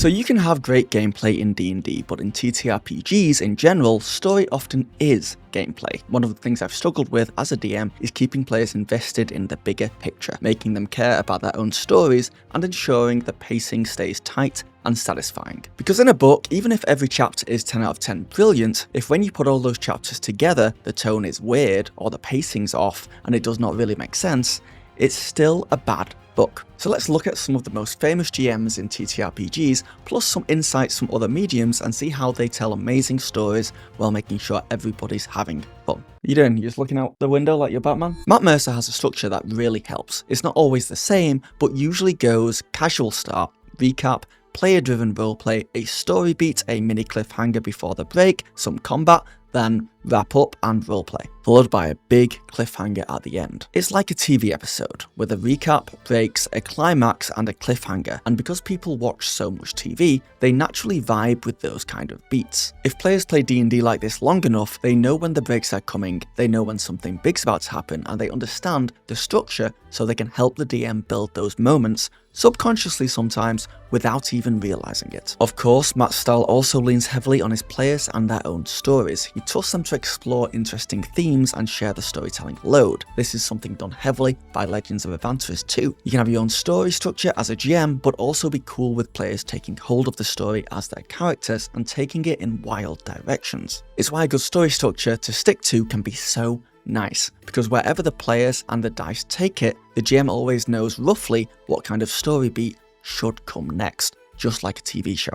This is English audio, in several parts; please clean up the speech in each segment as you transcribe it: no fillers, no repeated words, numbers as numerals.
So you can have great gameplay in D&D, but in TTRPGs in general, story often is gameplay. One of the things I've struggled with as a DM is keeping players invested in the bigger picture, making them care about their own stories and ensuring the pacing stays tight and satisfying. Because in a book, even if every chapter is 10 out of 10 brilliant, if when you put all those chapters together, the tone is weird or the pacing's off and it does not really make sense, it's still a bad book. So let's look at some of the most famous GMs in TTRPGs, plus some insights from other mediums and see how they tell amazing stories while making sure everybody's having fun. You doing? You just looking out the window like you're Batman? Matt Mercer has a structure that really helps. It's not always the same, but usually goes casual start, recap, player-driven roleplay, a story beat, a mini cliffhanger before the break, some combat, then wrap up and roleplay, followed by a big cliffhanger at the end. It's like a TV episode, with a recap, breaks, a climax, and a cliffhanger, and because people watch so much TV, they naturally vibe with those kind of beats. If players play D&D like this long enough, they know when the breaks are coming, they know when something big's about to happen, and they understand the structure so they can help the DM build those moments, subconsciously sometimes, without even realizing it. Of course, Matt's style also leans heavily on his players and their own stories. He trusts them to explore interesting themes and share the storytelling load. This is something done heavily by Legends of Adventurers too. You can have your own story structure as a GM, but also be cool with players taking hold of the story as their characters and taking it in wild directions. It's why a good story structure to stick to can be so nice, because wherever the players and the dice take it, the GM always knows roughly what kind of story beat should come next, just like a TV show.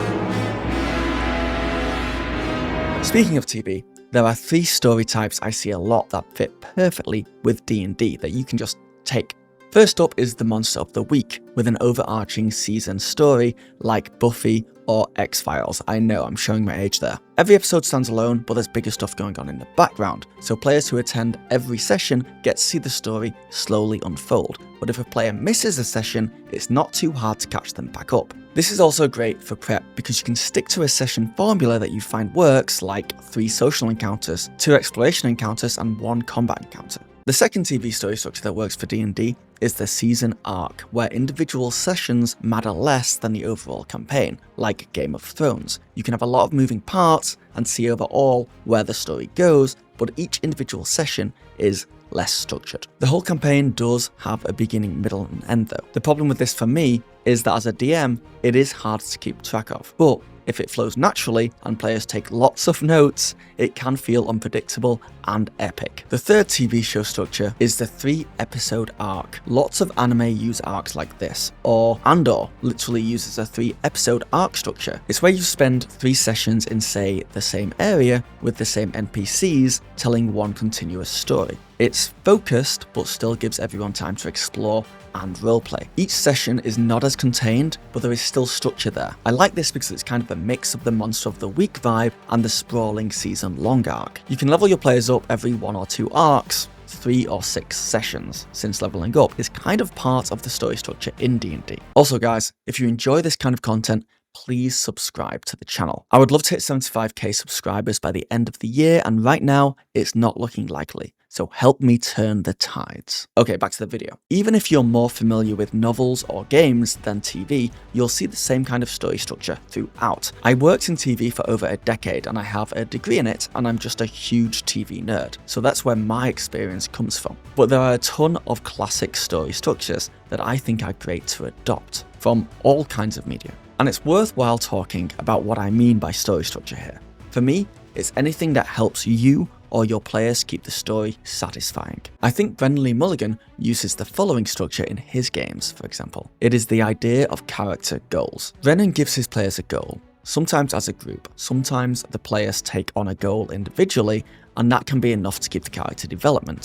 Speaking of TV, there are 3 story types I see a lot that fit perfectly with D&D that you can just take. First up is the Monster of the Week, with an overarching season story like Buffy or X-Files. I know, I'm showing my age there. Every episode stands alone, but there's bigger stuff going on in the background, so players who attend every session get to see the story slowly unfold. But if a player misses a session, it's not too hard to catch them back up. This is also great for prep because you can stick to a session formula that you find works, like 3 social encounters, 2 exploration encounters, and 1 combat encounter. The second TV story structure that works for D&D is the season arc, where individual sessions matter less than the overall campaign, like Game of Thrones. You can have a lot of moving parts and see overall where the story goes, but each individual session is less structured. The whole campaign does have a beginning, middle, and end though. The problem with this for me is that as a DM, it is hard to keep track of, but if it flows naturally and players take lots of notes, it can feel unpredictable and epic. The third TV show structure is the 3-episode arc. Lots of anime use arcs like this, or Andor literally uses a 3-episode arc structure. It's where you spend 3 sessions in, say, the same area with the same NPCs telling one continuous story. It's focused, but still gives everyone time to explore and roleplay. Each session is not as contained, but there is still structure there. I like this because it's kind of a mix of the Monster of the Week vibe and the sprawling season-long arc. You can level your players up every 1 or 2 arcs, 3 or 6 sessions, since leveling up is kind of part of the story structure in D&D. Also guys, if you enjoy this kind of content, please subscribe to the channel. I would love to hit 75k subscribers by the end of the year, and right now, it's not looking likely. So help me turn the tides. Okay, back to the video. Even if you're more familiar with novels or games than TV, you'll see the same kind of story structure throughout. I worked in TV for over a decade and I have a degree in it, and I'm just a huge TV nerd. So that's where my experience comes from. But there are a ton of classic story structures that I think are great to adopt from all kinds of media. And it's worthwhile talking about what I mean by story structure here. For me, it's anything that helps you or your players keep the story satisfying. I think Brendan Lee Mulligan uses the following structure in his games, for example. It is the idea of character goals. Brendan gives his players a goal, sometimes as a group, sometimes the players take on a goal individually, and that can be enough to keep the character developing,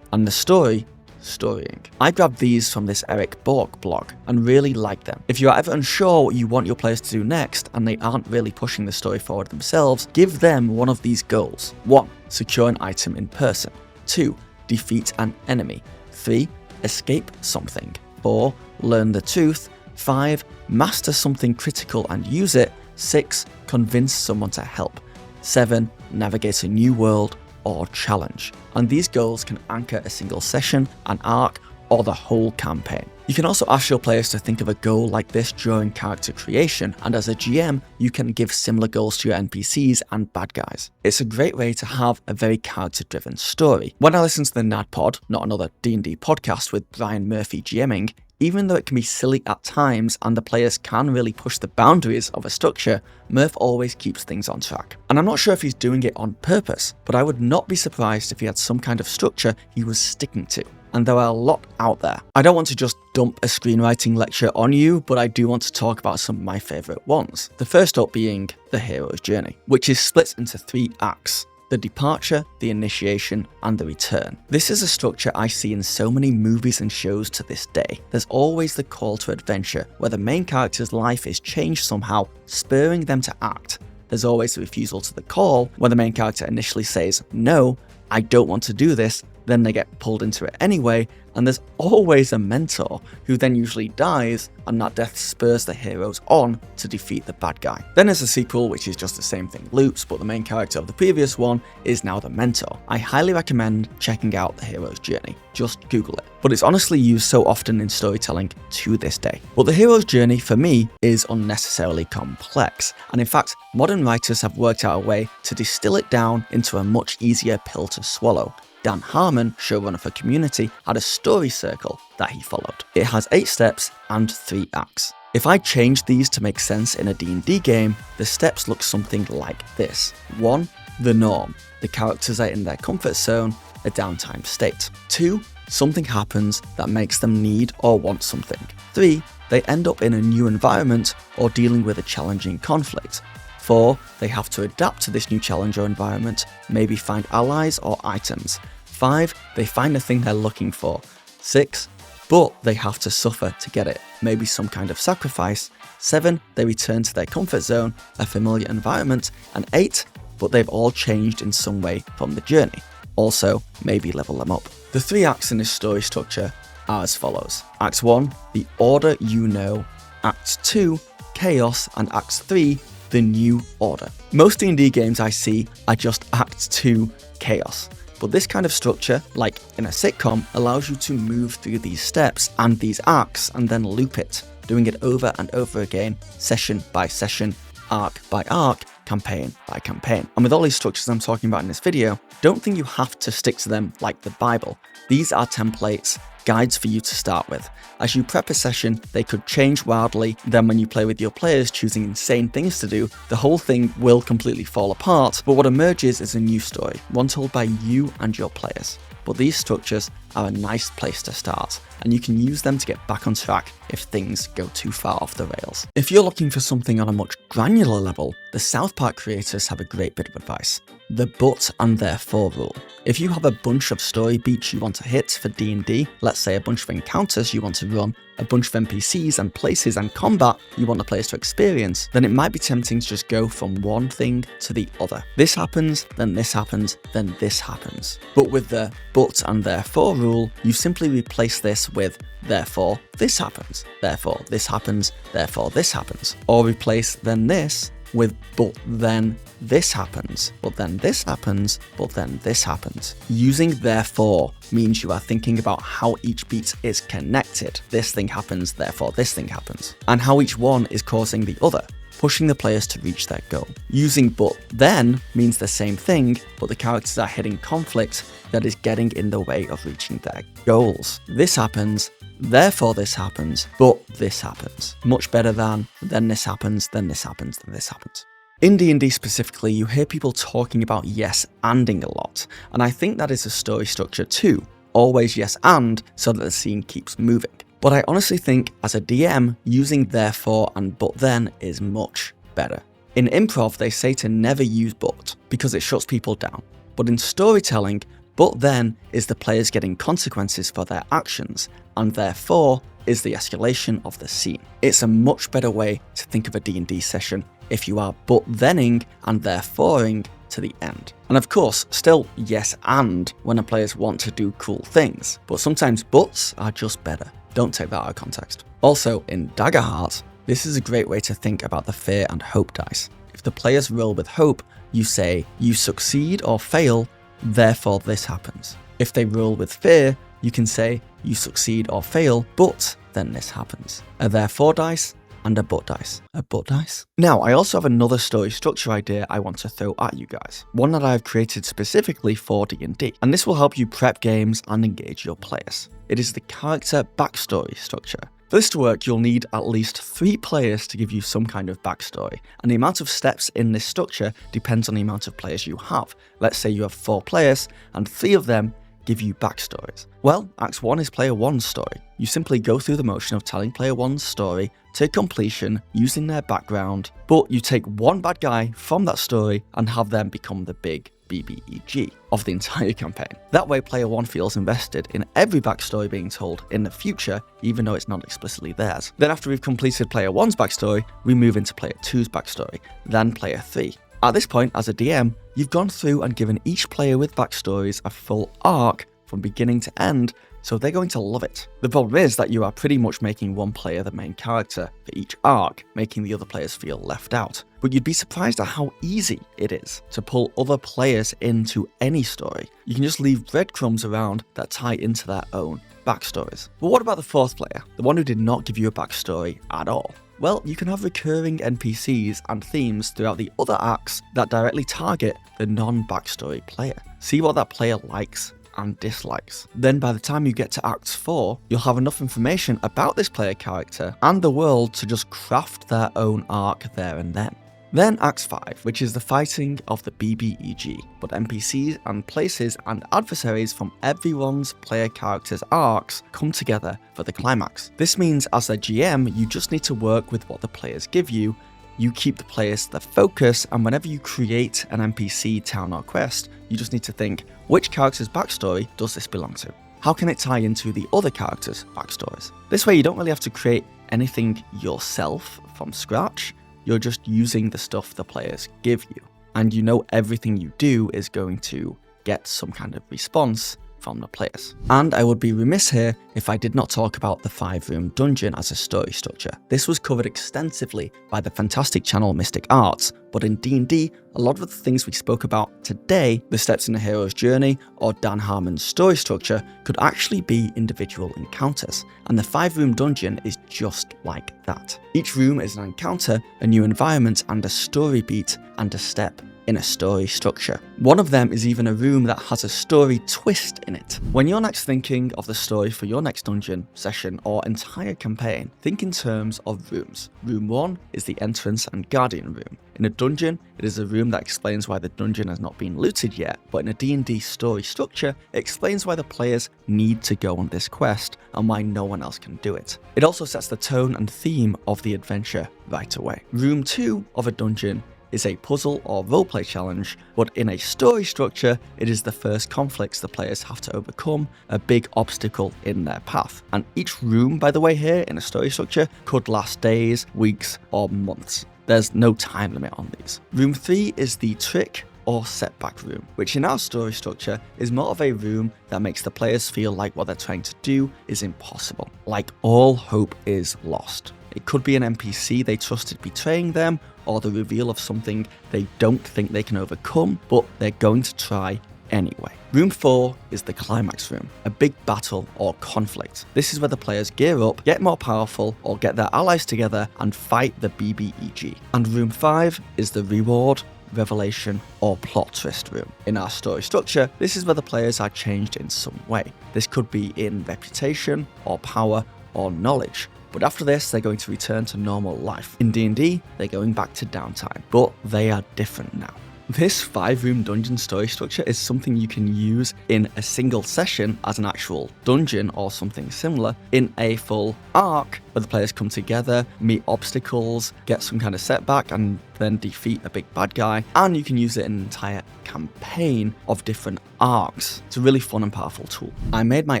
and the storying. I grabbed these from this Eric Bork blog and really like them. If you are ever unsure what you want your players to do next and they aren't really pushing the story forward themselves, give them one of these goals. 1. Secure an item in person. 2. Defeat an enemy. 3. Escape something. 4. Learn the truth. 5. Master something critical and use it. 6. Convince someone to help. 7. Navigate a new world or challenge. And these goals can anchor a single session, an arc, or the whole campaign. You can also ask your players to think of a goal like this during character creation, and as a GM, you can give similar goals to your NPCs and bad guys. It's a great way to have a very character-driven story. When I listen to the NAD Pod, not another D&D podcast with Brian Murphy GMing, even though it can be silly at times and the players can really push the boundaries of a structure, Murph always keeps things on track. And I'm not sure if he's doing it on purpose, but I would not be surprised if he had some kind of structure he was sticking to. And there are a lot out there. I don't want to just dump a screenwriting lecture on you, but I do want to talk about some of my favourite ones. The first up being the hero's journey, which is split into 3 acts. The departure, the initiation, and the return. This is a structure I see in so many movies and shows to this day. There's always the call to adventure, where the main character's life is changed somehow, spurring them to act. There's always the refusal to the call, where the main character initially says, "No, I don't want to do this," then they get pulled into it anyway, and there's always a mentor who then usually dies, and that death spurs the heroes on to defeat the bad guy. Then there's a sequel, which is just the same thing loops, but the main character of the previous one is now the mentor. I highly recommend checking out the hero's journey. Just Google it. But it's honestly used so often in storytelling to this day. But the hero's journey, for me, is unnecessarily complex, and in fact, modern writers have worked out a way to distill it down into a much easier pill to swallow. Dan Harmon, showrunner for Community, had a story circle that he followed. It has 8 steps and 3 acts. If I change these to make sense in a D&D game, the steps look something like this. 1. The norm. The characters are in their comfort zone, a downtime state. 2. Something happens that makes them need or want something. 3. They end up in a new environment or dealing with a challenging conflict. 4. They have to adapt to this new challenge or environment, maybe find allies or items. 5. They find the thing they're looking for. 6. But they have to suffer to get it, maybe some kind of sacrifice. 7. They return to their comfort zone, a familiar environment. And 8. But they've all changed in some way from the journey. Also, maybe level them up. The 3 acts in this story structure are as follows. Act 1, the order you know. Act 2, chaos. And Act 3, the new order. Most D&D games I see are just Act 2, chaos. But this kind of structure, like in a sitcom, allows you to move through these steps and these acts and then loop it, doing it over and over again, session by session, arc by arc, campaign by campaign. And with all these structures I'm talking about in this video, don't think you have to stick to them like the Bible. These are templates, guides for you to start with. As you prep a session, they could change wildly, then when you play with your players choosing insane things to do, the whole thing will completely fall apart, but what emerges is a new story, one told by you and your players. But these structures are a nice place to start, and you can use them to get back on track if things go too far off the rails. If you're looking for something on a much granular level, the South Park creators have a great bit of advice. The but and therefore rule. If you have a bunch of story beats you want to hit for D&D, let's say a bunch of encounters you want to run, a bunch of NPCs and places and combat you want the players to experience, then it might be tempting to just go from one thing to the other. This happens, then this happens, then this happens. But with the but and therefore rule, you simply replace this with therefore this happens, therefore this happens, therefore this happens. Or replace then this with but then this happens, but then this happens, but then this happens. Using therefore means you are thinking about how each beat is connected. This thing happens, therefore this thing happens. And how each one is causing the other, pushing the players to reach their goal. Using but then means the same thing, but the characters are hitting conflict that is getting in the way of reaching their goals. This happens, therefore this happens, but this happens. Much better than, then this happens, then this happens, then this happens. In D&D specifically, you hear people talking about yes-anding a lot, and I think that is a story structure too. Always yes and, so that the scene keeps moving. But I honestly think, as a DM, using therefore and but then is much better. In improv, they say to never use but, because it shuts people down. But in storytelling, but then is the players getting consequences for their actions, and therefore is the escalation of the scene. It's a much better way to think of a D&D session if you are but thenning and thereforeing to the end. And of course, still yes and when the players want to do cool things, but sometimes buts are just better. Don't take that out of context. Also, in Daggerheart, this is a great way to think about the fear and hope dice. If the players roll with hope, you say, you succeed or fail, therefore this happens. If they roll with fear, You can say you succeed or fail, but then this happens. Are there 4 dice? And a butt dice. A butt dice? Now, I also have another story structure idea I want to throw at you guys. One that I've created specifically for D&D, and this will help you prep games and engage your players. It is the character backstory structure. For this to work, you'll need at least 3 players to give you some kind of backstory, and the amount of steps in this structure depends on the amount of players you have. Let's say you have 4 players, and 3 of them give you backstories. Well, Act 1 is Player 1's story. You simply go through the motion of telling Player 1's story to completion using their background, but you take one bad guy from that story and have them become the big BBEG of the entire campaign. That way, Player 1 feels invested in every backstory being told in the future, even though it's not explicitly theirs. Then after we've completed Player 1's backstory, we move into Player 2's backstory, then Player 3. At this point, as a DM, you've gone through and given each player with backstories a full arc from beginning to end, so they're going to love it. The problem is that you are pretty much making one player the main character for each arc, making the other players feel left out. But you'd be surprised at how easy it is to pull other players into any story. You can just leave breadcrumbs around that tie into their own backstories. But what about the 4th player, the one who did not give you a backstory at all? Well, you can have recurring NPCs and themes throughout the other acts that directly target the non-backstory player. See what that player likes and dislikes. Then by the time you get to Act 4, you'll have enough information about this player character and the world to just craft their own arc there and then. Then Act 5, which is the fighting of the BBEG, but NPCs and places and adversaries from everyone's player character's arcs come together for the climax. This means as a GM, you just need to work with what the players give you. You keep the players the focus, and whenever you create an NPC, town or quest, you just need to think, which character's backstory does this belong to? How can it tie into the other characters' backstories? This way you don't really have to create anything yourself from scratch. You're just using the stuff the players give you, and you know everything you do is going to get some kind of response from the players. And I would be remiss here if I did not talk about the 5-room dungeon as a story structure. This was covered extensively by the fantastic channel Mystic Arts, but in D&D, a lot of the things we spoke about today, the steps in a hero's journey or Dan Harmon's story structure, could actually be individual encounters, and the 5-room dungeon is just like that. Each room is an encounter, a new environment, and a story beat and a step in a story structure. One of them is even a room that has a story twist in it. When you're next thinking of the story for your next dungeon, session, or entire campaign, think in terms of rooms. Room 1 is the entrance and guardian room. In a dungeon, it is a room that explains why the dungeon has not been looted yet, but in a D&D story structure, it explains why the players need to go on this quest and why no one else can do it. It also sets the tone and theme of the adventure right away. Room 2 of a dungeon is a puzzle or roleplay challenge, but in a story structure, it is the first conflicts the players have to overcome, a big obstacle in their path. And each room, by the way, here in a story structure could last days, weeks, or months. There's no time limit on these. Room 3 is the trick or setback room, which in our story structure is more of a room that makes the players feel like what they're trying to do is impossible, like all hope is lost. It could be an NPC they trusted betraying them, or the reveal of something they don't think they can overcome, but they're going to try anyway. Room 4 is the climax room, a big battle or conflict. This is where the players gear up, get more powerful, or get their allies together and fight the BBEG. And Room 5 is the reward, revelation, or plot twist room. In our story structure, this is where the players are changed in some way. This could be in reputation, or power, or knowledge. But after this, they're going to return to normal life. In D&D, they're going back to downtime, but they are different now. This 5-room dungeon story structure is something you can use in a single session as an actual dungeon or something similar in a full arc where the players come together, meet obstacles, get some kind of setback, and then defeat a big bad guy. And you can use it in an entire campaign of different arcs. It's a really fun and powerful tool. I made my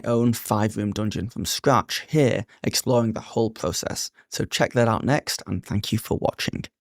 own 5-room dungeon from scratch here, exploring the whole process. So check that out next, and thank you for watching.